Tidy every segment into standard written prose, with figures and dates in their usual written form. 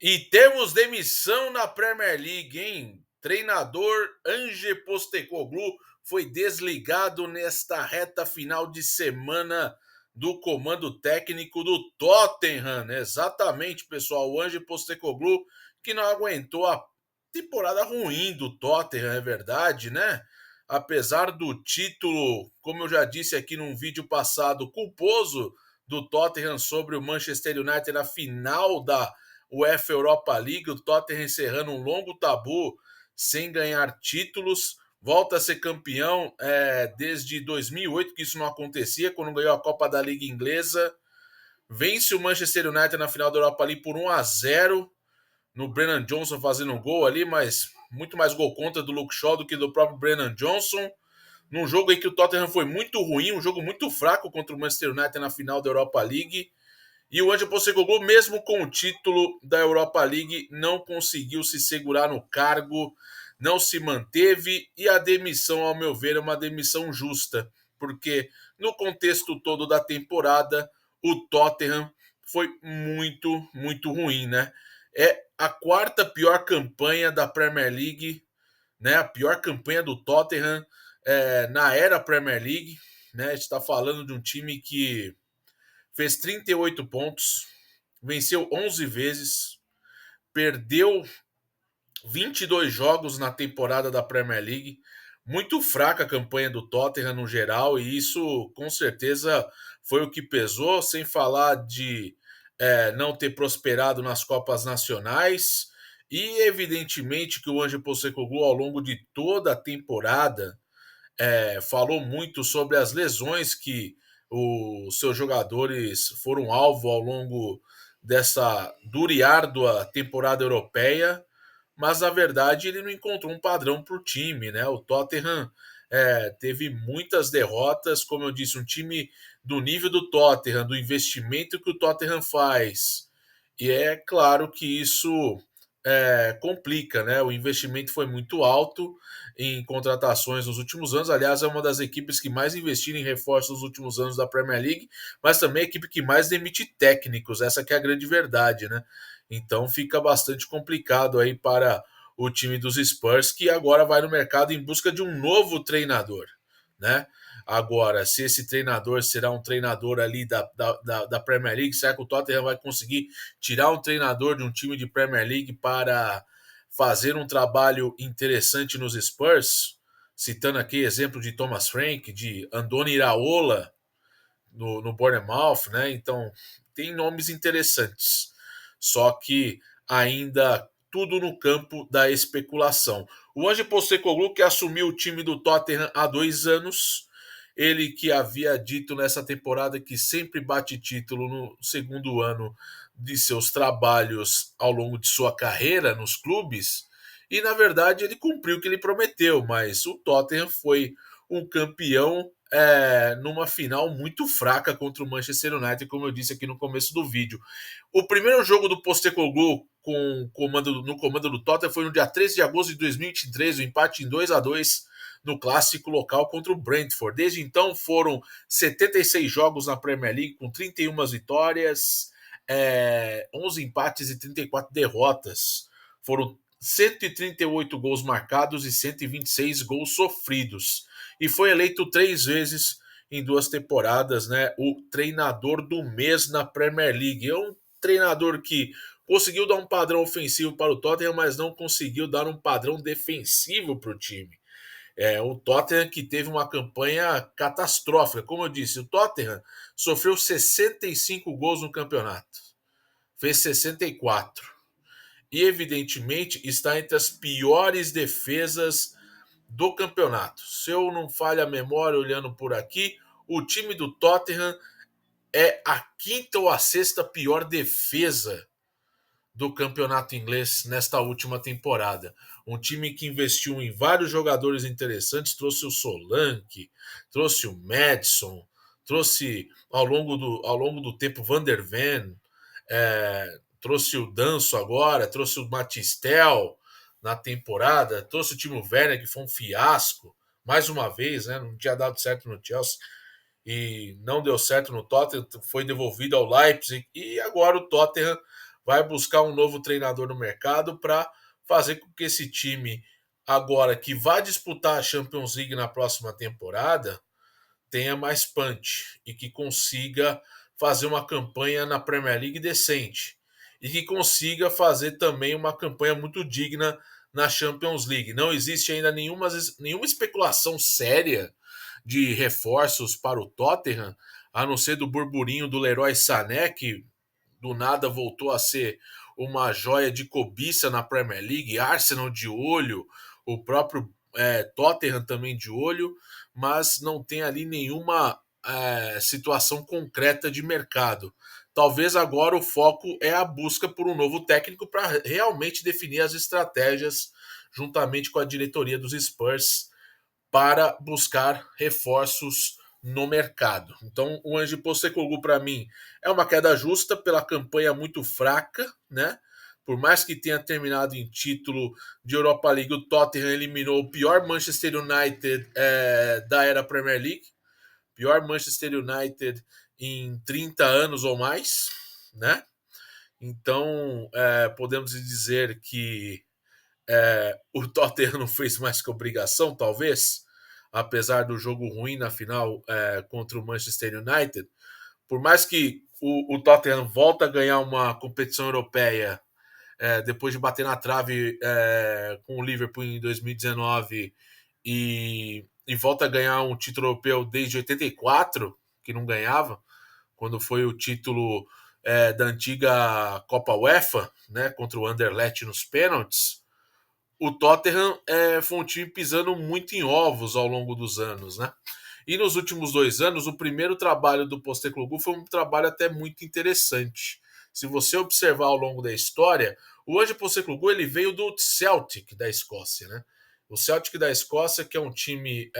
E temos demissão na Premier League, hein? Treinador Ange Postecoglou foi desligado nesta reta final de semana do comando técnico do Tottenham. Exatamente, pessoal. O Ange Postecoglou que não aguentou a temporada ruim do Tottenham, é verdade, né? Apesar do título, como eu já disse aqui num vídeo passado, culposo do Tottenham sobre o Manchester United na final da UEFA Europa League, o Tottenham encerrando um longo tabu sem ganhar títulos, volta a ser campeão desde 2008, que isso não acontecia, quando ganhou a Copa da Liga Inglesa, vence o Manchester United na final da Europa League por 1-0, no Brennan Johnson fazendo um gol ali, mas muito mais gol contra do Luke Shaw do que do próprio Brennan Johnson, num jogo em que o Tottenham foi muito ruim, um jogo muito fraco contra o Manchester United na final da Europa League. E o Ange Postecoglou, mesmo com o título da Europa League, não conseguiu se segurar no cargo, não se manteve, e a demissão, ao meu ver, é uma demissão justa, porque no contexto todo da temporada, o Tottenham foi muito, muito ruim, né? É a quarta pior campanha da Premier League, né? A pior campanha do Tottenham na era Premier League, né? A gente está falando de um time que fez 38 pontos, venceu 11 vezes, perdeu 22 jogos na temporada da Premier League. Muito fraca a campanha do Tottenham no geral, e isso com certeza foi o que pesou, sem falar de não ter prosperado nas Copas Nacionais. E evidentemente que o Ange Postecoglou, ao longo de toda a temporada, falou muito sobre as lesões que os seus jogadores foram alvo ao longo dessa dura e árdua temporada europeia, mas na verdade ele não encontrou um padrão para o time, né? O Tottenham teve muitas derrotas, como eu disse, um time do nível do Tottenham, do investimento que o Tottenham faz, e é claro que isso complica, né? O investimento foi muito alto em contratações nos últimos anos. Aliás, é uma das equipes que mais investiram em reforços nos últimos anos da Premier League, mas também a equipe que mais demite técnicos. Essa que é a grande verdade, né? Então fica bastante complicado aí para o time dos Spurs, que agora vai no mercado em busca de um novo treinador, né? Agora, se esse treinador será um treinador ali da Premier League, será que o Tottenham vai conseguir tirar um treinador de um time de Premier League para fazer um trabalho interessante nos Spurs? Citando aqui exemplo de Thomas Frank, de Andoni Iraola no Bournemouth, né? Então, tem nomes interessantes. Só que ainda tudo no campo da especulação. O Ange Postecoglou, que assumiu o time do Tottenham há 2 anos, ele que havia dito nessa temporada que sempre bate título no segundo ano de seus trabalhos ao longo de sua carreira nos clubes, e na verdade ele cumpriu o que ele prometeu, mas o Tottenham foi um campeão numa final muito fraca contra o Manchester United, como eu disse aqui no começo do vídeo. O primeiro jogo do Postecoglou no comando do Tottenham foi no dia 13 de agosto de 2023, o empate em 2-2 no clássico local contra o Brentford. Desde então foram 76 jogos na Premier League, com 31 vitórias, 11 empates e 34 derrotas. Foram 138 gols marcados e 126 gols sofridos. E foi eleito 3 vezes em 2 temporadas, né, o treinador do mês na Premier League. É um treinador que conseguiu dar um padrão ofensivo para o Tottenham, mas não conseguiu dar um padrão defensivo para o time. O Tottenham que teve uma campanha catastrófica. Como eu disse, o Tottenham sofreu 65 gols no campeonato. Fez 64. E, evidentemente, está entre as piores defesas do campeonato. Se eu não falho a memória olhando por aqui, o time do Tottenham é a quinta ou a sexta pior defesa do campeonato inglês nesta última temporada. Um time que investiu em vários jogadores interessantes, trouxe o Solanke, trouxe o Madison, trouxe ao longo do tempo Van der Ven, trouxe o Danso agora, trouxe o Matistel na temporada, trouxe o Timo Werner, que foi um fiasco, mais uma vez, né? Não tinha dado certo no Chelsea e não deu certo no Tottenham, foi devolvido ao Leipzig, e agora o Tottenham vai buscar um novo treinador no mercado para fazer com que esse time, agora que vai disputar a Champions League na próxima temporada, tenha mais punch e que consiga fazer uma campanha na Premier League decente e que consiga fazer também uma campanha muito digna na Champions League. Não existe ainda nenhuma especulação séria de reforços para o Tottenham, a não ser do burburinho do Leroy Sané, que do nada voltou a ser uma joia de cobiça na Premier League, Arsenal de olho, o próprio Tottenham também de olho, mas não tem ali nenhuma situação concreta de mercado. Talvez agora o foco é a busca por um novo técnico para realmente definir as estratégias juntamente com a diretoria dos Spurs para buscar reforços no mercado. Então, o Ange Postecoglou, para mim, é uma queda justa pela campanha muito fraca, né? Por mais que tenha terminado em título de Europa League, o Tottenham eliminou o pior Manchester United da era Premier League, pior Manchester United em 30 anos ou mais, né? Então, podemos dizer que o Tottenham não fez mais que obrigação, talvez, apesar do jogo ruim na final contra o Manchester United. Por mais que o Tottenham volta a ganhar uma competição europeia depois de bater na trave com o Liverpool em 2019 e volta a ganhar um título europeu desde 84, que não ganhava, quando foi o título da antiga Copa UEFA, né, contra o Anderlecht nos pênaltis. O Tottenham foi um time pisando muito em ovos ao longo dos anos, né? E nos últimos 2 anos, o primeiro trabalho do Postecoglou foi um trabalho até muito interessante. Se você observar ao longo da história, o Ange Postecoglou ele veio do Celtic da Escócia, né? O Celtic da Escócia, que é um time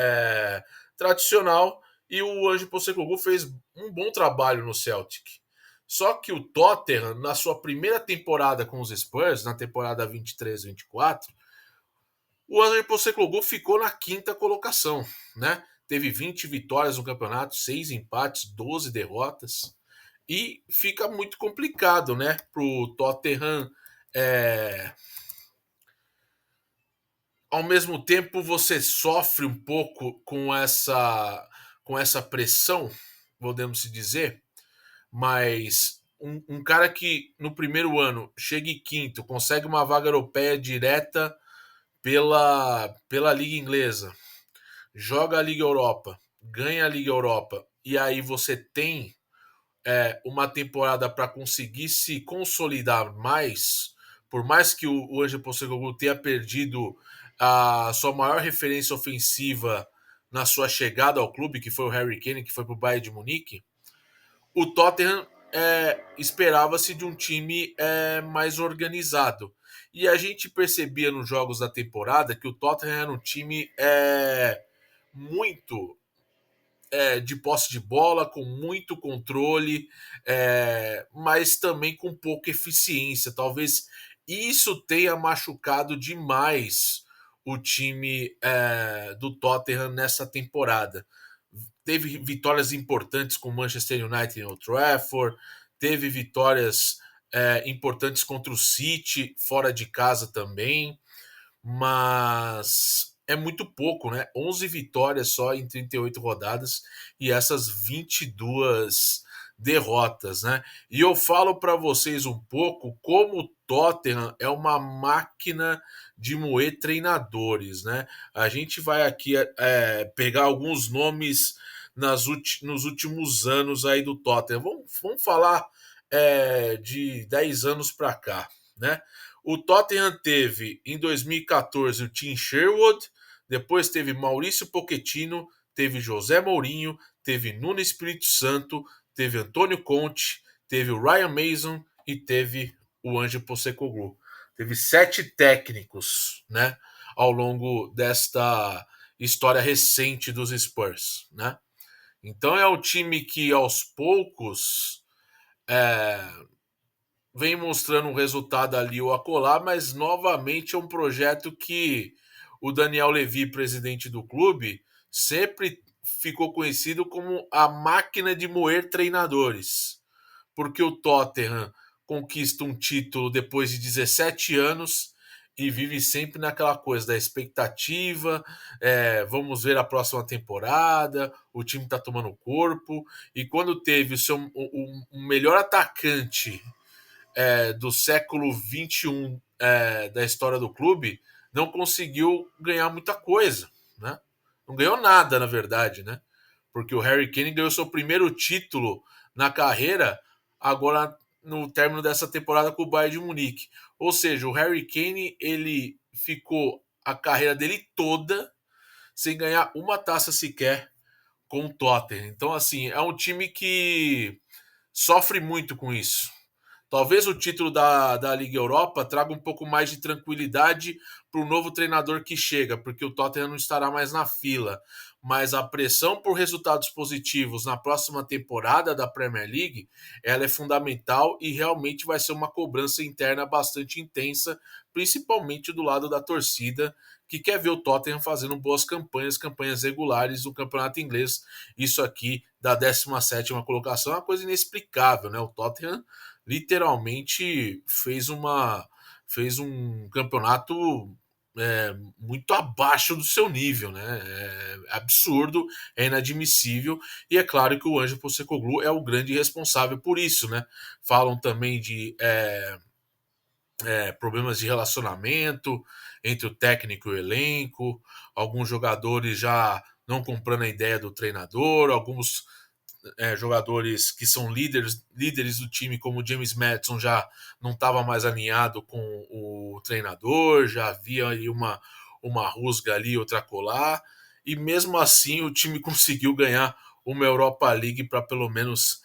tradicional, e o Ange Postecoglou fez um bom trabalho no Celtic. Só que o Tottenham, na sua primeira temporada com os Spurs, na temporada 23-24, o André Postecoglou ficou na quinta colocação, né? Teve 20 vitórias no campeonato, 6 empates, 12 derrotas. E fica muito complicado, né? Pro Tottenham. Ao mesmo tempo, você sofre um pouco com essa pressão, podemos dizer, mas um cara que no primeiro ano chega em quinto, consegue uma vaga europeia direta pela Liga Inglesa, joga a Liga Europa, ganha a Liga Europa, e aí você tem uma temporada para conseguir se consolidar mais, por mais que o Ange Postecoglou tenha perdido a sua maior referência ofensiva na sua chegada ao clube, que foi o Harry Kane, que foi para o Bayern de Munique, o Tottenham esperava-se de um time mais organizado. E a gente percebia nos jogos da temporada que o Tottenham era um time muito de posse de bola, com muito controle, mas também com pouca eficiência. Talvez isso tenha machucado demais o time do Tottenham nessa temporada. Teve vitórias importantes com o Manchester United em Old Trafford, teve vitórias importantes contra o City, fora de casa também, mas é muito pouco, né? 11 vitórias só em 38 rodadas e essas 22 derrotas, né? E eu falo para vocês um pouco como o Tottenham é uma máquina de moer treinadores, né? A gente vai aqui pegar alguns nomes nos últimos anos aí do Tottenham. Vamos falar de 10 anos para cá, né? O Tottenham teve em 2014 o Tim Sherwood, depois teve Maurício Pochettino, teve José Mourinho, teve Nuno Espírito Santo, teve Antônio Conte, teve o Ryan Mason e teve o Ange Postecoglou. Teve 7 técnicos, né, ao longo desta história recente dos Spurs, né? Então é um time que aos poucos vem mostrando um resultado ali ou acolá, mas novamente é um projeto que o Daniel Levy, presidente do clube, sempre ficou conhecido como a máquina de moer treinadores, porque o Tottenham conquista um título depois de 17 anos e vive sempre naquela coisa da expectativa, vamos ver a próxima temporada, o time está tomando corpo, e quando teve o melhor atacante do século XXI da história do clube, não conseguiu ganhar muita coisa, né? Não ganhou nada, na verdade, né? Porque o Harry Kane ganhou seu primeiro título na carreira agora no término dessa temporada com o Bayern de Munique. Ou seja, o Harry Kane ele ficou a carreira dele toda sem ganhar uma taça sequer com o Tottenham. Então, assim, é um time que sofre muito com isso. Talvez o título da Liga Europa traga um pouco mais de tranquilidade para o novo treinador que chega, porque o Tottenham não estará mais na fila. Mas a pressão por resultados positivos na próxima temporada da Premier League, ela é fundamental e realmente vai ser uma cobrança interna bastante intensa, principalmente do lado da torcida, que quer ver o Tottenham fazendo boas campanhas, campanhas regulares no campeonato inglês. Isso aqui da 17ª colocação é uma coisa inexplicável, né? O Tottenham literalmente fez um campeonato muito abaixo do seu nível, né? É absurdo, é inadmissível, e é claro que o Ange Postecoglou é o grande responsável por isso, né? Falam também de problemas de relacionamento entre o técnico e o elenco, alguns jogadores já não comprando a ideia do treinador, alguns jogadores que são líderes do time, como o James Maddison, já não estava mais alinhado com o treinador, já havia aí uma rusga ali, outra colar, e mesmo assim o time conseguiu ganhar uma Europa League para pelo menos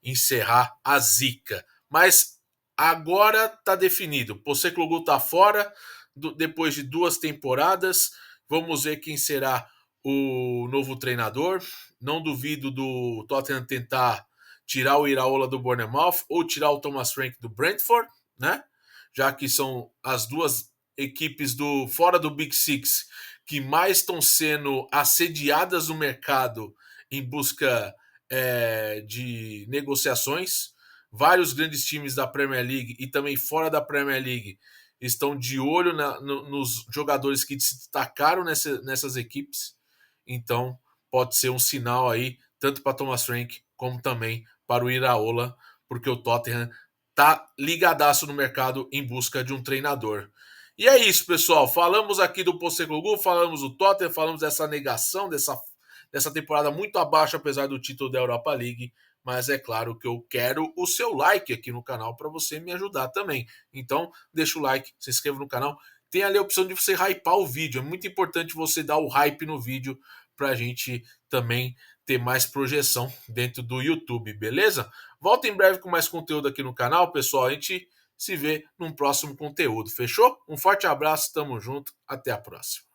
encerrar a zica. Mas agora está definido. Postecoglou está fora depois de 2 temporadas. Vamos ver quem será o novo treinador. Não duvido do Tottenham tentar tirar o Iraola do Bournemouth ou tirar o Thomas Frank do Brentford, né? Já que são as duas equipes do fora do Big Six que mais estão sendo assediadas no mercado em busca de negociações. Vários grandes times da Premier League e também fora da Premier League estão de olho nos jogadores que se destacaram nessas equipes. Então, pode ser um sinal aí, tanto para Thomas Frank como também para o Iraola, porque o Tottenham tá ligadaço no mercado em busca de um treinador. E é isso, pessoal. Falamos aqui do Postecoglou, falamos do Tottenham, falamos dessa negação, dessa temporada muito abaixo, apesar do título da Europa League. Mas é claro que eu quero o seu like aqui no canal para você me ajudar também. Então, deixa o like, se inscreva no canal. Tem ali a opção de você hypar o vídeo. É muito importante você dar o hype no vídeo para a gente também ter mais projeção dentro do YouTube, beleza? Volto em breve com mais conteúdo aqui no canal, pessoal. A gente se vê num próximo conteúdo, fechou? Um forte abraço, tamo junto, até a próxima.